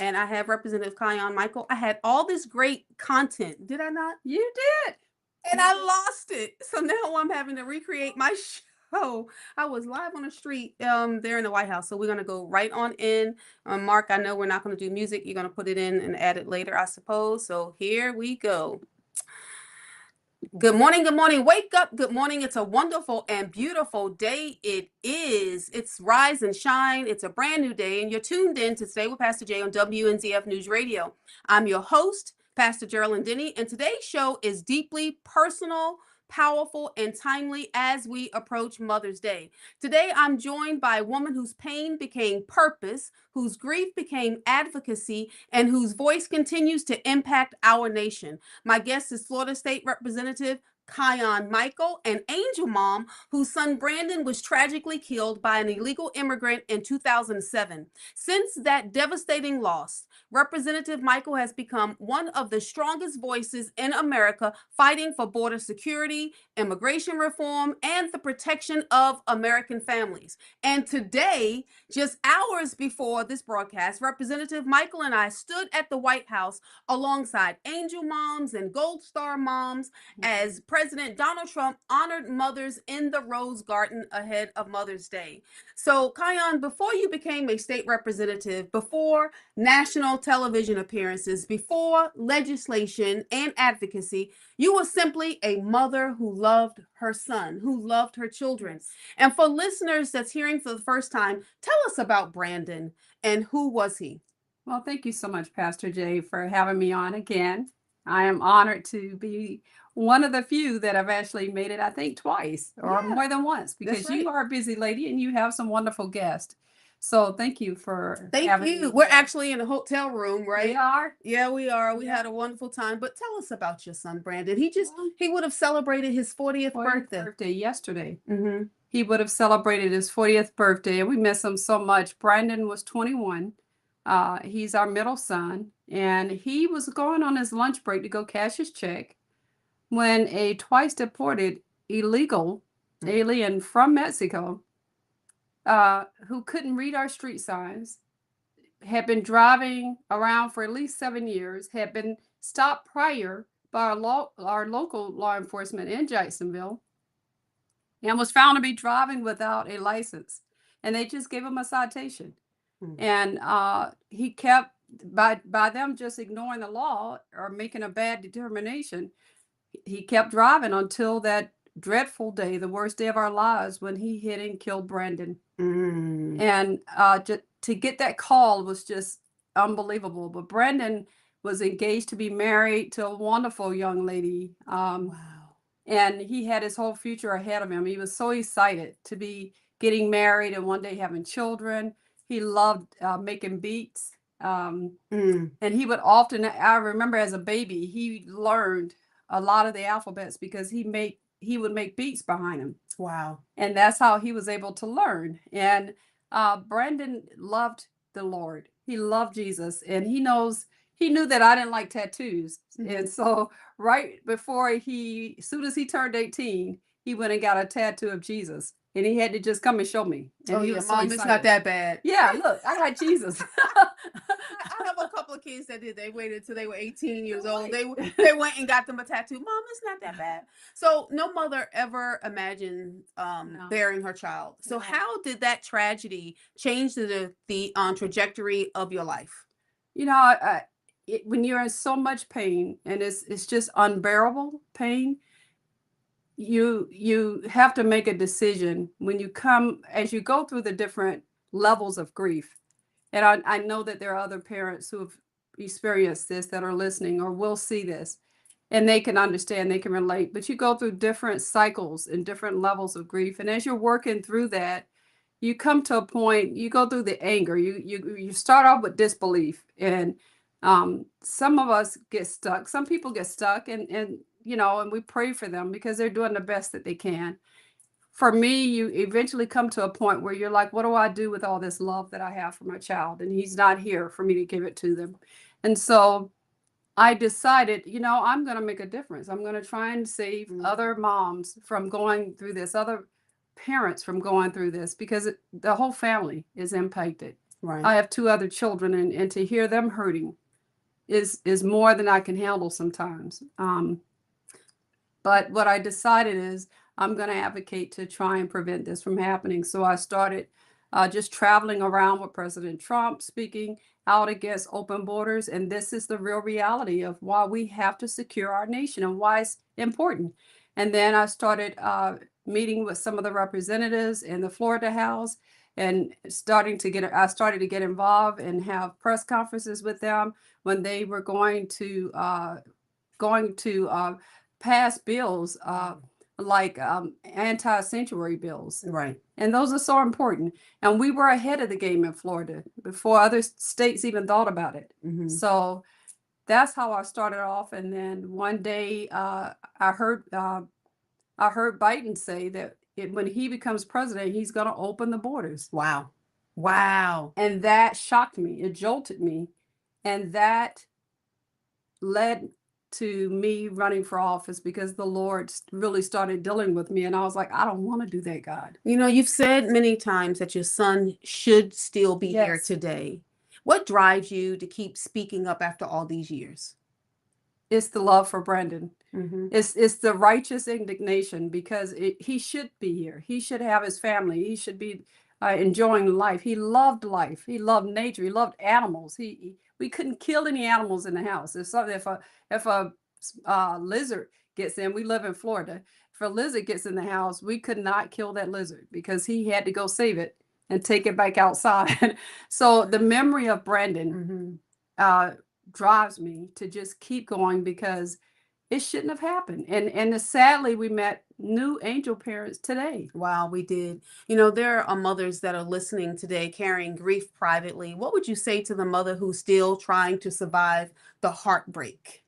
and I have Representative Kiyan Michael. I had all this great content. Did I not? You did. And I lost it. So now I'm having to recreate my show. I was live on the street there in the White House. So we're gonna go right on in. Mark, I know we're not gonna do music. You're gonna put it in and add it later, I suppose. So here we go. Good morning, good morning. Wake up, good morning. It's a wonderful and beautiful day. It is. It's rise and shine. It's a brand new day, and you're tuned in to Stay with Pastor Jay on WNZF News Radio. I'm your host, Pastor Jearlyn Dennie, and today's show is deeply personal, powerful, and timely as we approach Mother's Day. Today, I'm joined by a woman whose pain became purpose, whose grief became advocacy, and whose voice continues to impact our nation. My guest is Florida State Representative Kiyan Michael, an angel mom whose son Brandon was tragically killed by an illegal immigrant in 2007. Since that devastating loss, Representative Michael has become one of the strongest voices in America fighting for border security, immigration reform, and the protection of American families. And today, just hours before this broadcast, Representative Michael and I stood at the White House alongside angel moms and gold star moms as President Donald Trump honored mothers in the Rose Garden ahead of Mother's Day. So, Kiyan, before you became a state representative, before national television appearances, before legislation and advocacy, you were simply a mother who loved her son, who loved her children. And for listeners that's hearing for the first time, tell us about Brandon and who was he? Well, thank you so much, Pastor Jay, for having me on again. I am honored to be one of the few that have actually made it, I think, twice or Yeah, more than once, that's because right. you are a busy lady and you have some wonderful guests. So thank you for Thank having you. me We're here. actually in a hotel room, We right? are. Yeah, we are. We Yeah. had a wonderful time. But tell us about your son, Brandon. He just Well, he would have celebrated his 40th 40th birthday. birthday yesterday. Mm-hmm. He would have celebrated his 40th birthday, and we miss him so much. Brandon was 21. He's our middle son, and he was going on his lunch break to go cash his check when a twice deported illegal alien from Mexico, who couldn't read our street signs, had been driving around for at least 7 years, had been stopped prior by our local law enforcement in Jacksonville, and was found to be driving without a license. And they just gave him a citation. And he kept, by them just ignoring the law or making a bad determination, he kept driving until that dreadful day, the worst day of our lives, when he hit and killed Brandon. And to get that call was just unbelievable. But Brandon was engaged to be married to a wonderful young lady. Wow. And he had his whole future ahead of him. He was so excited to be getting married and one day having children. He loved making beats. And he would often, I remember as a baby, he learned a lot of the alphabets because he would make beats behind him. Wow. And that's how he was able to learn. And Brandon loved the Lord. He loved Jesus, and he knew that I didn't like tattoos. And so right before as soon as he turned 18, he went and got a tattoo of Jesus. And he had to just come and show me. And Oh he yeah, was so mom, it's not excited. that bad. Yeah, look, I got Jesus. I have a couple of kids that did. They waited till they were 18 years old. Right. They went and got them a tattoo. Mom, it's not that bad. So no mother ever imagined No. bearing her child. So No. how did that tragedy change the trajectory of your life? You know, when you're in so much pain and it's just unbearable pain, you have to make a decision when you come as you go through the different levels of grief. And I know that there are other parents who have experienced this that are listening or will see this, and they can understand, they can relate. But you go through different cycles and different levels of grief, and as you're working through that, you come to a point, you go through the anger, you start off with disbelief, and some of us get stuck, some people get stuck, and and we pray for them because they're doing the best that they can. For me, you eventually come to a point where you're like, what do I do with all this love that I have for my child? And he's not here for me to give it to them. And so I decided, I'm going to make a difference. I'm going to try and save other moms from going through this, other parents from going through this, because the whole family is impacted. Right. I have two other children, and to hear them hurting is more than I can handle sometimes. But what I decided is I'm going to advocate to try and prevent this from happening. So I started just traveling around with President Trump, speaking out against open borders. And this is the real reality of why we have to secure our nation and why it's important. And then I started meeting with some of the representatives in the Florida House and I started to get involved and have press conferences with them when they were going to pass bills like anti-sanctuary bills. Right. And those are so important. And we were ahead of the game in Florida before other states even thought about it. Mm-hmm. So that's how I started off. And then one day I heard Biden say that when he becomes president, he's going to open the borders. Wow. Wow. And that shocked me. It jolted me. And that led to me running for office because the Lord really started dealing with me. And I was like, I don't want to do that, God. You know, you've said many times that your son should still be here Yes. today. What drives you to keep speaking up after all these years? It's the love for Brandon. Mm-hmm. It's the righteous indignation because he should be here. He should have his family. He should be enjoying life. He loved life. He loved nature. He loved animals. We couldn't kill any animals in the house. If a lizard gets in, we live in Florida. If a lizard gets in the house, we could not kill that lizard because he had to go save it and take it back outside. So the memory of Brandon drives me to just keep going because it shouldn't have happened. And sadly, we met new angel parents today. Wow, we did. You know, there are mothers that are listening today carrying grief privately. What would you say to the mother who's still trying to survive the heartbreak?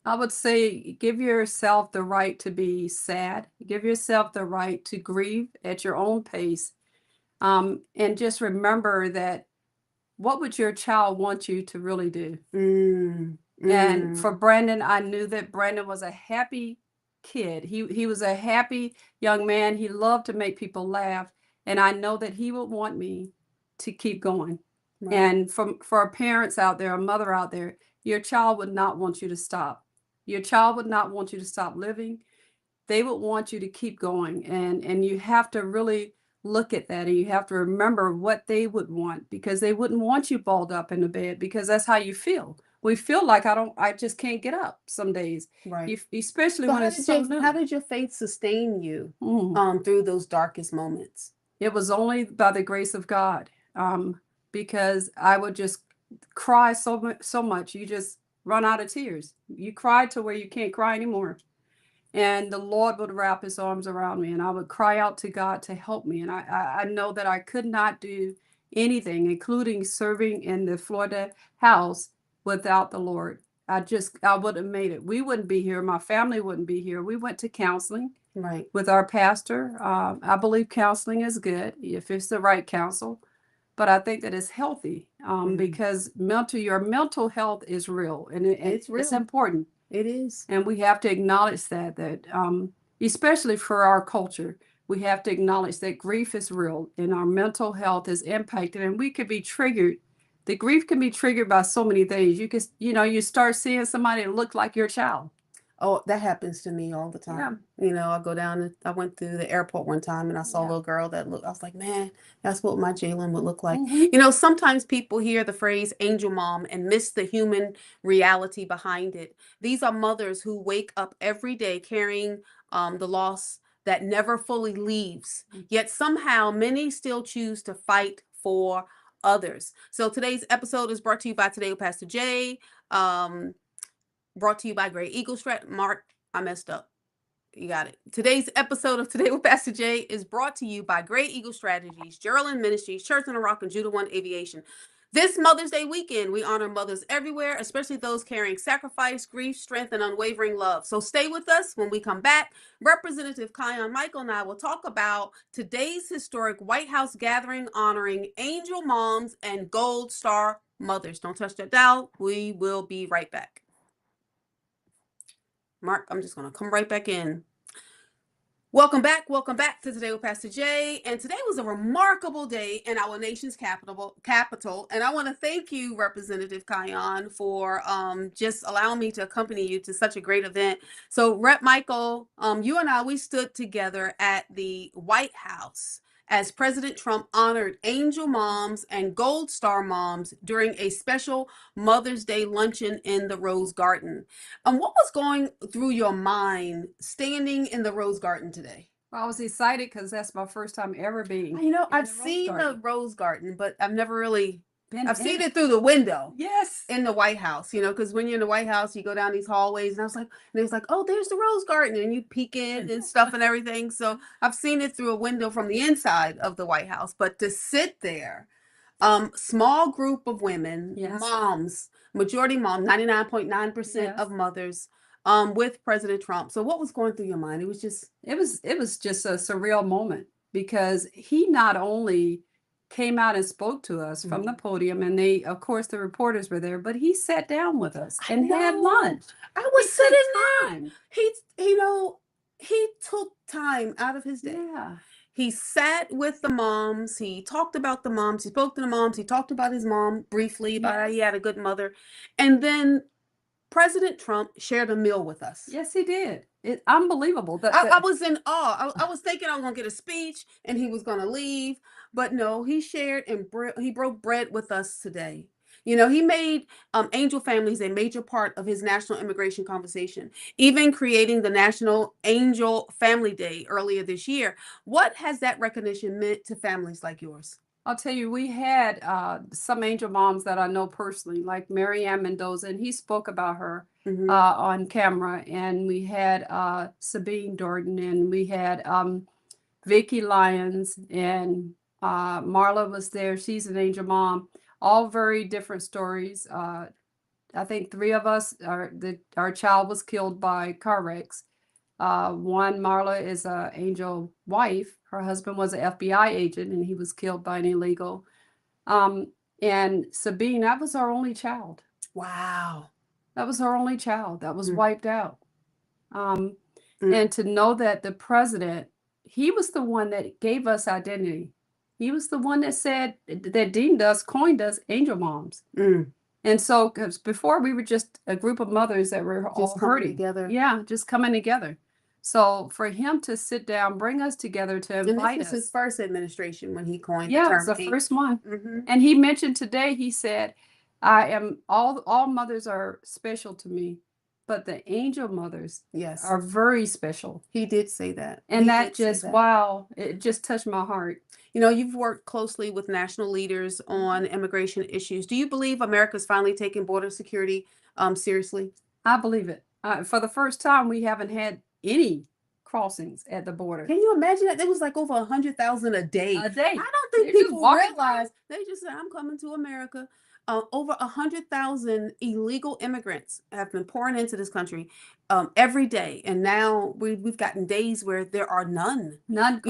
I would say give yourself the right to be sad. Give yourself the right to grieve at your own pace. And just remember that what would your child want you to really do? And for Brandon, I knew that Brandon was a happy kid. He was a happy young man. He loved to make people laugh. And I know that he would want me to keep going. Right. And for our parents out there, a mother out there, your child would not want you to stop. Your child would not want you to stop living. They would want you to keep going. And you have to really look at that and you have to remember what they would want because they wouldn't want you balled up in the bed because that's how you feel. We feel like I just can't get up some days. Right. Especially So when it's so how new. did your faith sustain you through those darkest moments? It was only by the grace of God. Because I would just cry so much. You just run out of tears. You cry to where you can't cry anymore. And the Lord would wrap his arms around me and I would cry out to God to help me. And I know that I could not do anything, including serving in the Florida house without the Lord. I wouldn't have made it. We wouldn't be here. My family wouldn't be here. We went to counseling Right. with our pastor. I believe counseling is good if it's the right counsel. But I think that it's healthy because your mental health is real and It's real. it's important. It is. And we have to acknowledge that especially for our culture, we have to acknowledge that grief is real and our mental health is impacted and we could be triggered. The grief can be triggered by so many things. You start seeing somebody that looks like your child. Oh, that happens to me all the time. Yeah. You know, I go down and I went through the airport one time and I saw a little girl that looked, I was like, man, that's what my Jearlyn would look like. You know, sometimes people hear the phrase angel mom and miss the human reality behind it. These are mothers who wake up every day carrying the loss that never fully leaves. Yet somehow many still choose to fight for others. So today's episode is brought to you by Today with Pastor Jay. Brought to you by Great Eagle Strat. Mark, I messed up. You got it. Today's episode of Today with Pastor Jay is brought to you by Great Eagle Strategies, Jearlyn Ministries, Church on the Rock, and Judah One Aviation. This Mother's Day weekend, we honor mothers everywhere, especially those carrying sacrifice, grief, strength, and unwavering love. So stay with us. When we come back, Representative Kiyan Michael and I will talk about today's historic White House gathering honoring angel moms and gold star mothers. Don't touch that dial. We will be right back. Mark, I'm just going to come right back in. Welcome back to Today with Pastor Jay. And today was a remarkable day in our nation's capital. And I want to thank you, Representative Kiyan, for just allowing me to accompany you to such a great event. So, Rep. Michael, you and I, we stood together at the White House as President Trump honored Angel Moms and Gold Star Moms during a special Mother's Day luncheon in the Rose Garden. What was going through your mind standing in the Rose Garden today? Well, I was excited because that's my first time ever being I've the Rose seen the Garden. Rose Garden, but I've never really. Been I've in seen it. it through the window Yes. in the White House, because when you're in the White House, you go down these hallways, and I was like, and it was like, oh, there's the Rose Garden, and you peek in and stuff and everything. So I've seen it through a window from the inside of the White House, but to sit there, small group of women, Yes. moms, majority mom, 99.9% Yes. of mothers, with President Trump. So what was going through your mind? It was just It was just a surreal moment because he not only came out and spoke to us from the podium, and they, of course, the reporters were there, but he sat down with us and had lunch. I He was took sitting there. time. He took time out of his day. Yeah. He sat with the moms. He talked about the moms. He spoke to the moms. He talked about his mom briefly, about how he had a good mother. And then President Trump shared a meal with us. Yes, he did. It's unbelievable. I was in awe. I was thinking I was going to get a speech and he was going to leave. But no, he shared and he broke bread with us today. He made angel families a major part of his national immigration conversation, even creating the National Angel Family Day earlier this year. What has that recognition meant to families like yours? I'll tell you, we had some angel moms that I know personally, like Mary Ann Mendoza, and he spoke about her on camera. And we had Sabine Dorton, and we had Vicki Lyons, and Marla was there. She's an angel mom. All very different stories. I think three of us, our child was killed by car wrecks. One, Marla, is a angel wife. Her husband was an FBI agent, and he was killed by an illegal. And Sabine, that was our only child. Wow. That was our only child that was wiped out. And to know that the president, he was the one that gave us identity. He was the one that said, that deemed us, coined us angel moms. And so, because before we were just a group of mothers that were all hurting together. Yeah, just coming together. So for him to sit down, bring us together to invite this was his first administration when he coined the yeah, term. it's the first one. Mm-hmm. And he mentioned today, he said, I am all mothers are special to me, but the angel mothers Yes. are very special. He did say that. And that just, wow, it just touched my heart. You've worked closely with national leaders on immigration issues. Do you believe America's finally taking border security seriously? I believe it. For the first time, we haven't had any crossings at the border. Can you imagine that? There was like over 100,000 a day. A day. I don't think people realize. They just said, I'm coming to America. Over 100,000 illegal immigrants have been pouring into this country every day, and now we've gotten days where there are none. None.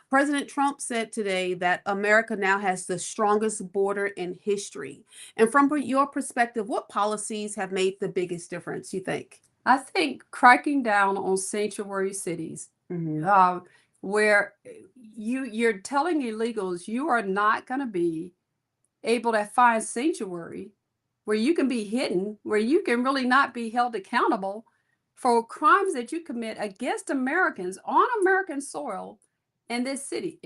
President Trump said today that America now has the strongest border in history. And from your perspective, what policies have made the biggest difference, you think? I think cracking down on sanctuary cities, where you're telling illegals you are not going to be able to find sanctuary, where you can be hidden, where you can really not be held accountable for crimes that you commit against Americans on American soil in this city.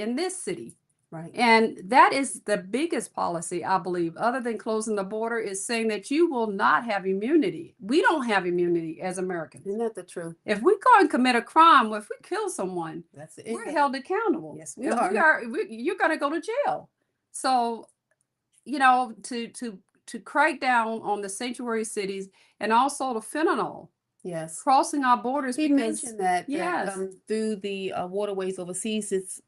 Right. And that is the biggest policy, I believe, other than closing the border, is saying that you will not have immunity. We don't have immunity as Americans. Isn't that the truth? If we go and commit a crime, if we kill someone, that's it. We're held accountable. Yes, we are. You're going to go to jail. So, to crack down on the sanctuary cities, and also the fentanyl. Yes. Crossing our borders. He mentioned that, yes. Through the waterways overseas, it's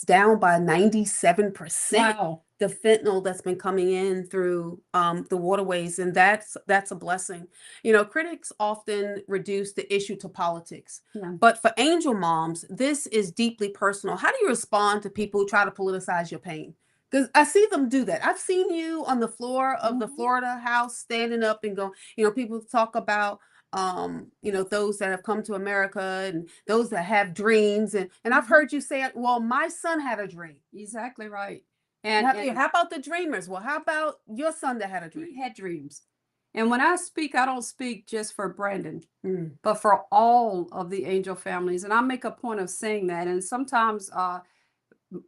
down by 97%. Wow. The fentanyl that's been coming in through the waterways, and that's a blessing. Critics often reduce the issue to politics, but for angel moms, this is deeply personal. How do you respond to people who try to politicize your pain? Because I see them do that. I've seen you on the floor of the Florida House standing up and go, people talk about those that have come to America and those that have dreams. And I've heard you say, well, my son had a dream. Exactly right. How about the dreamers? Well, how about your son that had a dream? He had dreams. And when I speak, I don't speak just for Brandon, but for all of the angel families. And I make a point of saying that. And sometimes,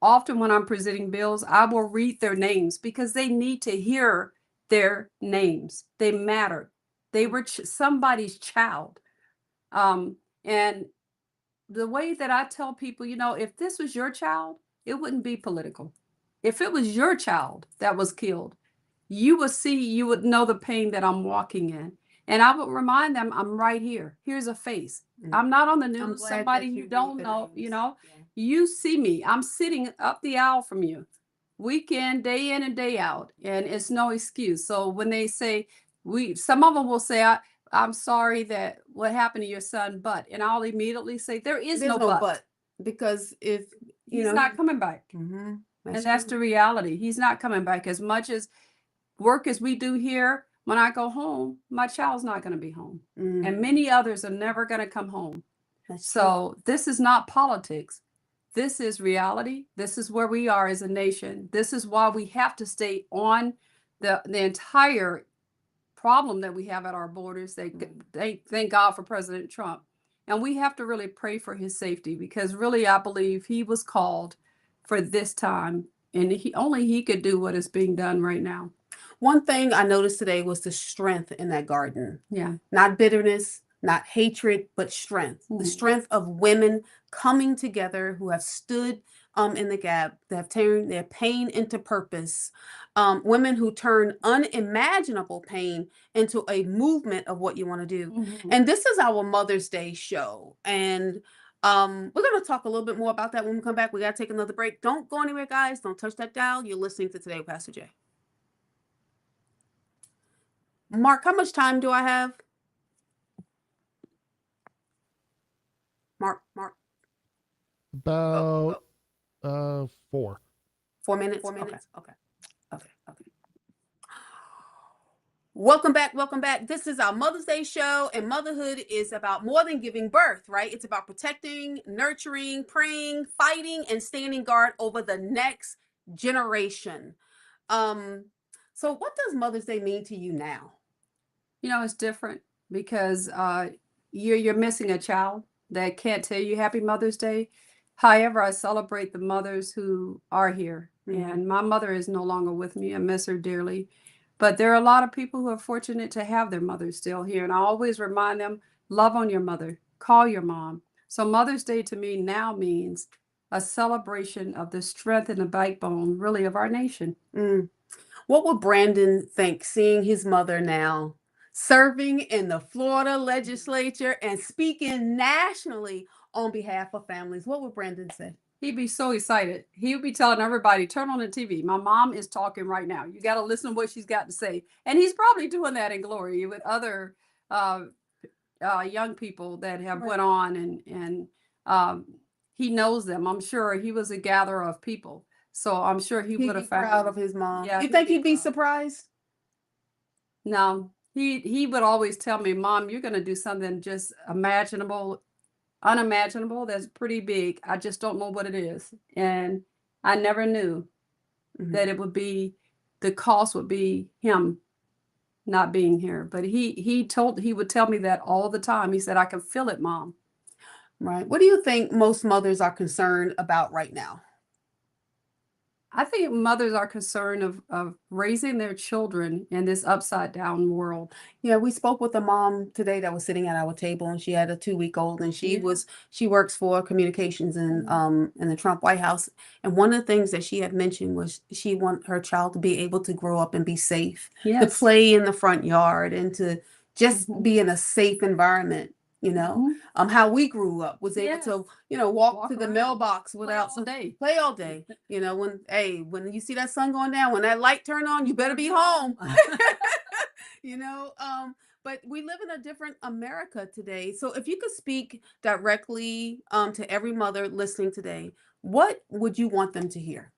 often when I'm presenting bills, I will read their names because they need to hear their names. They matter. They were somebody's child. And the way that I tell people, if this was your child, it wouldn't be political. If it was your child that was killed, you would know the pain that I'm walking in. And I would remind them, I'm right here. Here's a face. I'm not on the news. Somebody you don't know, you see me. I'm sitting up the aisle from you, weekend, day in and day out. And it's no excuse. So when they say, some of them will say, I'm sorry that what happened to your son, and I'll immediately say, there's no but. Because if he's not coming back. And that's the reality. He's not coming back. As much as work as we do here, when I go home, my child's not going to be home. And many others are never going to come home. So this is not politics. This is reality. This is where we are as a nation. This is why we have to stay on the entire problem that we have at our borders. They thank God for President Trump. And we have to really pray for his safety, because really I believe he was called for this time, and he could do what is being done right now. One thing I noticed today was the strength in that garden. Yeah. Not bitterness, not hatred, but strength. The strength of women coming together who have stood in the gap, that have turned their pain into purpose. Women who turn unimaginable pain into a movement of what you want to do. And this is our Mother's Day show. And we're going to talk a little bit more about that when we come back. We got to take another break. Don't go anywhere, guys. Don't touch that dial. You're listening to Today with Pastor Jay. Mark, how much time do I have? Mark. About 4. 4 minutes? 4 minutes? Okay. Welcome back. This is our Mother's Day show, and motherhood is about more than giving birth, right? It's about protecting, nurturing, praying, fighting, and standing guard over the next generation. So what does Mother's Day mean to you now? It's different because you're missing a child that can't tell you Happy Mother's Day. However, I celebrate the mothers who are here. And my mother is no longer with me. I miss her dearly. But there are a lot of people who are fortunate to have their mothers still here. And I always remind them, love on your mother, call your mom. So Mother's Day to me now means a celebration of the strength and the backbone, really, of our nation. What would Brandon think seeing his mother now serving in the Florida legislature and speaking nationally on behalf of families? What would Brandon say? He'd be so excited. He would be telling everybody, turn on the TV. My mom is talking right now. You got to listen to what she's got to say. And he's probably doing that in glory with other young people that have went on, and he knows them. I'm sure he was a gatherer of people. So I'm sure he would have found proud of his mom. Yeah, you think he'd be surprised? No, he would always tell me, Mom, you're going to do something just unimaginable, that's pretty big. I just don't know what it is. And I never knew that it would be, the cost would be him not being here. But he would tell me that all the time. He said, I can feel it, Mom. Right. What do you think most mothers are concerned about right now? I think mothers are concerned of raising their children in this upside down world. Yeah, we spoke with a mom today that was sitting at our table, and she had a 2-week-old, and she works for communications in the Trump White House. And one of the things that she had mentioned was she want her child to be able to grow up and be safe, to play in the front yard, and to just be in a safe environment. How we grew up was able to, walk to the mailbox without play all day. When you see that sun going down, when that light turn on, you better be home. But we live in a different America today. So if you could speak directly to every mother listening today, what would you want them to hear?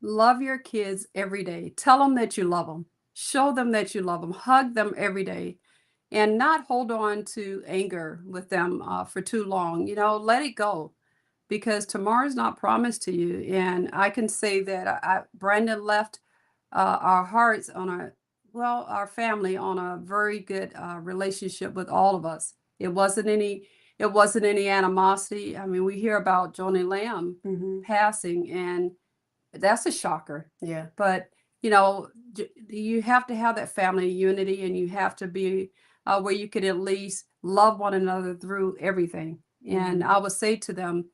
Love your kids every day. Tell them that you love them. Show them that you love them. Hug them every day. and not hold on to anger with them for too long. Let it go, because tomorrow's not promised to you. And I can say that Brandon left our hearts on our family on a very good relationship with all of us. It wasn't any animosity. I mean, we hear about Joni Lamb passing, and that's a shocker. Yeah. But you have to have that family unity, and you have to be where you can at least love one another through everything. And I would say to them,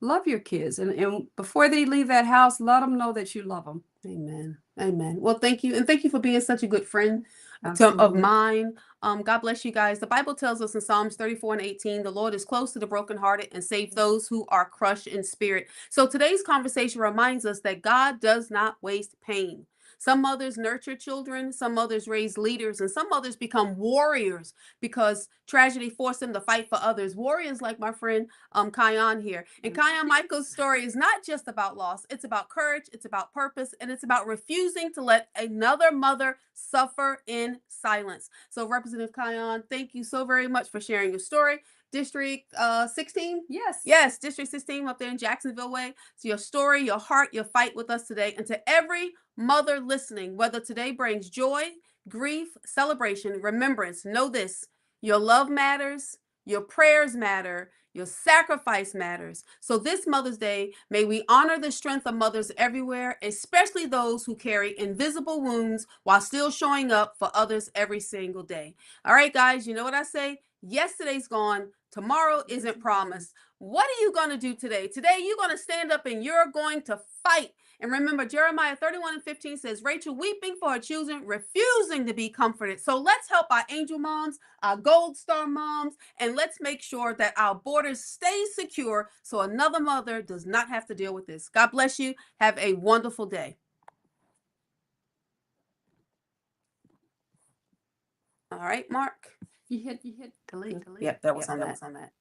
love your kids, and before they leave that house, let them know that you love them. Amen. Amen. Well, thank you. And thank you for being such a good friend of Absolutely. mine. God bless you guys. The Bible tells us in Psalms 34:18, the Lord is close to the brokenhearted and save those who are crushed in spirit. So today's conversation reminds us that God does not waste pain. Some mothers nurture children, some mothers raise leaders, and some mothers become warriors because tragedy forced them to fight for others. Warriors like my friend Kiyan here. And Kiyan Michael's story is not just about loss. It's about courage, it's about purpose, and it's about refusing to let another mother suffer in silence. So Representative Kiyan, thank you so very much for sharing your story. District 16? Yes, District 16 up there in Jacksonville Way. So your story, your heart, your fight with us today. And to every mother listening, whether today brings joy, grief, celebration, remembrance, know this: your love matters, your prayers matter, your sacrifice matters. So this Mother's Day, may we honor the strength of mothers everywhere, especially those who carry invisible wounds while still showing up for others every single day. All right, guys, you know what I say? Yesterday's gone. Tomorrow isn't promised. What are you going to do today? Today, you're going to stand up and you're going to fight. And remember, Jeremiah 31:15 says, Rachel weeping for her children, refusing to be comforted. So let's help our angel moms, our gold star moms, and let's make sure that our borders stay secure so another mother does not have to deal with this. God bless you. Have a wonderful day. All right, Mark. You hit delete. Yep, that was on that.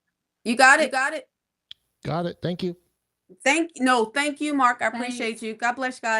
You got it? Got it. Thank you. Thank you, Mark. I appreciate you. God bless you guys.